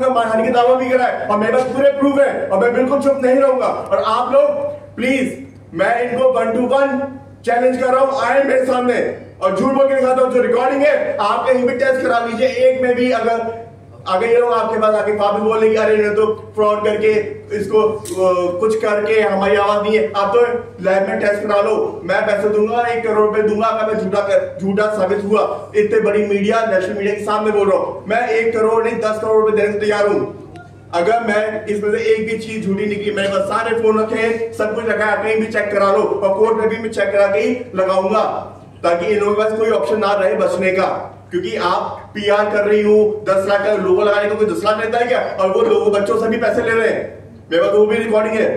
मानहानि का दावा भी करा है और मेरे पास पूरे प्रूफ है और मैं बिल्कुल चुप नहीं रहूंगा। और आप लोग प्लीज, मैं इनको 1 to 1 चैलेंज कर रहा हूं, आए मेरे सामने और झूठ बोल के दिखाता हूं। जो रिकॉर्डिंग है आप कहीं भी टेस्ट करा लीजिए, एक में भी अगर ये लोग आपके पास आके वापस बोलेंगे अरे ने तो फ्रॉड करके इसको कुछ करके हमारी आवाज नहीं है, आप तो लैब में टेस्ट करा लो, मैं पैसे दूंगा, 1 करोड़ रुपए दूंगा अगर मैं झूठा साबित हुआ। इतने बड़ी मीडिया, नेशनल मीडिया के सामने बोल रहा हूं, मैं 1 करोड़ नहीं 10 करोड़ रुपए देने को तैयार हूं अगर मैं इसमें से एक भी चीज झूठी निकली। मेरे पास सारे फोन रखे हैं, सब कुछ रखा है, कहीं भी चेक करा लो और कोर्ट में भी मैं चेक करा के ही लगाऊंगा ताकि इन लोगों के पास कोई ऑप्शन ना रहे बचने का। क्योंकि आप पीआर कर रही हूं, 10 लाख का लोगो लगाने का कोई 10 लाख लेता है क्या? और वो लोगों बच्चों से भी पैसे ले रहे हैं। मेरे पास वो भी रिकॉर्डिंग है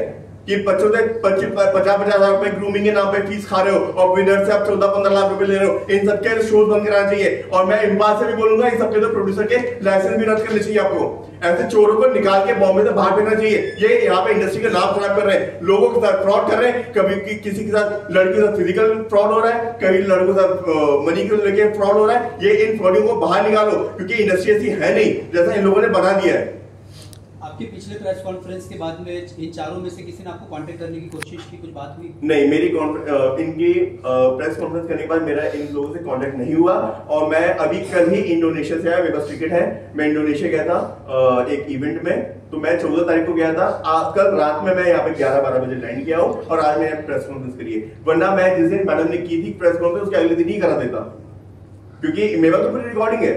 कि बच्चों से 50-50 हजार रुपए ग्रूमिंग के नाम पे फीस खा रहे हो और विनर से आप 14-15 लाख रुपए ले रहे हो। इन सबके शोज बंद कराना चाहिए और मैं इन बात से भी बोलूंगा इन सबके तो प्रोड्यूसर के लाइसेंस भी रद्द करने चाहिए आपको। ऐसे चोरों को निकाल के बॉम्बे से बाहर भेजना चाहिए। ये यहाँ पे इंडस्ट्री का नाम खराब कर रहे हैं, लोगों के साथ फ्रॉड कर रहे हैं। कभी किसी के साथ लड़की के साथ फिजिकल फ्रॉड हो रहा है, कभी लड़कों के साथ मनी को लेके फ्रॉड हो रहा है। ये इन फ्रॉडिंग को बाहर निकालो क्योंकि इंडस्ट्री ऐसी है नहीं जैसा इन लोगों ने बना दिया है। आपके पिछले प्रेस कॉन्फ्रेंस के बाद में इन चारों में से किसी ने आपको कांटेक्ट करने की कोशिश की, कुछ बात हुई? नहीं, मेरी इनकी प्रेस कॉन्फ्रेंस करने के बाद मेरा इन लोगों से कांटेक्ट नहीं हुआ और मैं अभी कल ही इंडोनेशिया से आया, मेरे पास टिकट है। मैं इंडोनेशिया गया था एक इवेंट में, तो मैं 14 तारीख को गया था। आज कल रात में मैं यहाँ पे 11-12 बजे लैंड किया हूँ और आज मैंने प्रेस कॉन्फ्रेंस करी है। वरना मैं जिस दिन मैडम ने की थी प्रेस कॉन्फ्रेंस उसके अगले दिन ही करा देता क्योंकि मेरे पास तो पूरी रिकॉर्डिंग है।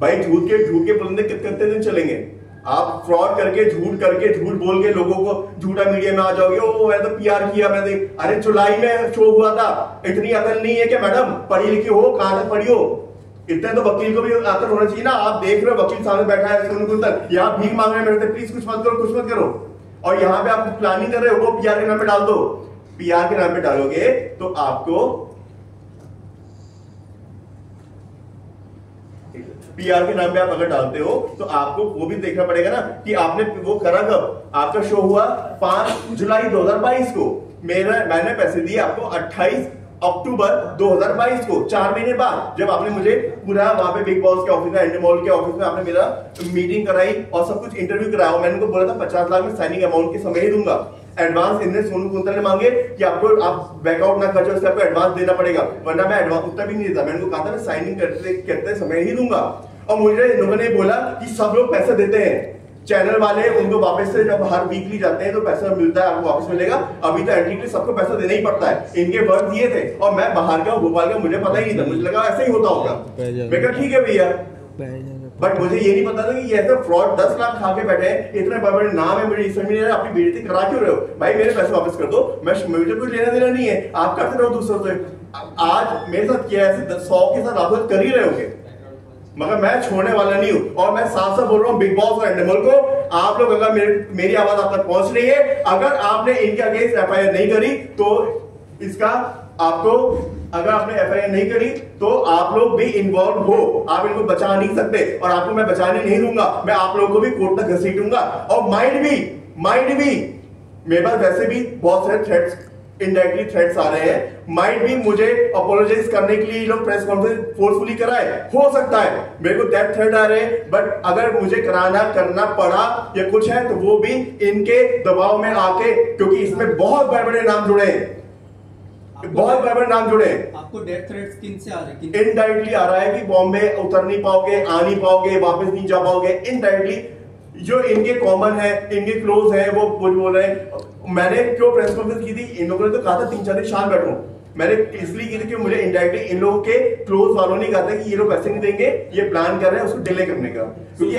भाई झूठ के पुलंदे कितने दिन चलेंगे? आप फ्रॉड करके झूठ बोल के लोगों को झूठा मीडिया में आ जाओगे। ओ मैंने तो पीआर किया, मैंने अरे जुलाई में शो हुआ था। इतनी अकल नहीं है कि मैडम पढ़ी लिखी हो, कहां तक पढ़ी हो? इतने तो वकील को भी अकल होना चाहिए ना। आप देख रहे हो वकील सामने बैठा है, यहाँ भीख मांग रहे हैं मेरे से, प्लीज कुछ मत करो। और यहाँ पे आप प्लानिंग कर रहे हो, वो पीआर के नाम पे डाल दो। पीआर के नाम पे डालोगे तो आपको पीआर के नाम पे आप अगर डालते हो तो आपको वो भी देखना पड़ेगा ना कि आपने वो करा कब। आपका शो हुआ 5 जुलाई 2022 को, मैंने पैसे दिए आपको 28 अक्टूबर 2022 को, 4 महीने बाद, जब आपने मुझे पूरा वहां पे बिग बॉस के ऑफिस में, एंडमॉल के ऑफिस में आपने मेरा मीटिंग कराई और सब कुछ इंटरव्यू कराया। मैंने उनको बोला था 50 लाख में साइनिंग अमाउंट के समय ही दूंगा। एडवांस इनने सोनू कुंतल ने मांगे कि आपको आप बैकआउट ना कर जाओ, इसलिए आपको एडवांस देना पड़ेगा, वरना मैं एडवांस उतना भी नहीं देता। मैंने उनको कहा था मैं साइनिंग करते समय ही दूंगा। और मुझे इन लोगों ने बोला कि सब लोग पैसे देते हैं, चैनल वाले उनको वापस से जब हर वीकली जाते हैं तो पैसा मिलता है, आपको वापस मिलेगा। अभी तो एंट्री के लिए सबको पैसा देना ही पड़ता है। इनके वर्ड ये थे और मैं बाहर का भोपाल का, मुझे पता ही नहीं था, मुझे लगा ऐसे ही होता होगा। मैं कहा ठीक है भैया, बट मुझे ये नहीं पता था कि ये ऐसा फ्रॉड 10 लाख खा के बैठे हैं। इतने बड़े नाम है मेरी, इसमें अपनी बेइज्जती करा क्यों रहे हो? भाई मेरे पैसे वापस कर दो, मुझे कुछ लेना देना नहीं है, आप करते रहो दूसरों से। आज मेरे साथ किया ऐसे 100 के साथ आप लोग कर ही रहे होगे, मगर मैं छोड़ने वाला नहीं हूं। और मैं साफ साफ बोल रहा हूं बिग बॉस और एंडमॉल को, आप लोग अगर मेरी आवाज आप तक पहुंच रही है, अगर आपने इनके अगेंस्ट एफआईआर नहीं करी तो इसका आपको, अगर आपने एफआईआर नहीं करी तो आप लोग भी इन्वॉल्व हो, आप इनको बचा नहीं सकते और आपको मैं बचाने नहीं दूंगा। मैं आप लोगों को भी कोर्ट तक घसीटूंगा और माइंड भी मेरे पास वैसे भी बहुत सारे थ्रेट्स, इनडायरेक्टली थ्रेट्स आ रहे हैं। माइंड भी मुझे अपोलोजाइज करने के लिए ये लोग प्रेस कॉन्फ्रेंस फोर्सफुली कराए, हो सकता है मेरे को डेथ थ्रेट आ रहे हैं, बट अगर मुझे करना पड़ा या कुछ है तो वो भी इनके दबाव में आके, क्योंकि इसमें बहुत बड़े नाम जुड़े हैं, बहुत बड़े नाम जुड़े हैं। आपको डेथ थ्रेट्स किन से आ रहे हैं? इनडायरेक्टली आ रहा है कि बॉम्बे उतर नहीं पाओगे, आ नहीं पाओगे, वापस नहीं जा पाओगे। इनडायरेक्टली जो इनके कॉमन है, इनके क्लोज है, वो कुछ बोल रहे हैं। मैंने क्यों प्रेस कॉन्फ्रेंस की थी? इन लोगों ने तो कहा था 3-4 दिन शांत बैठो। मैंने इसलिए की थी कि मुझे इनडायरेक्टली इन लोगों के क्लोज वालों ने कहा था कि ये लोग पैसे नहीं देंगे, ये प्लान कर रहे हैं उसको डिले करने का। क्योंकि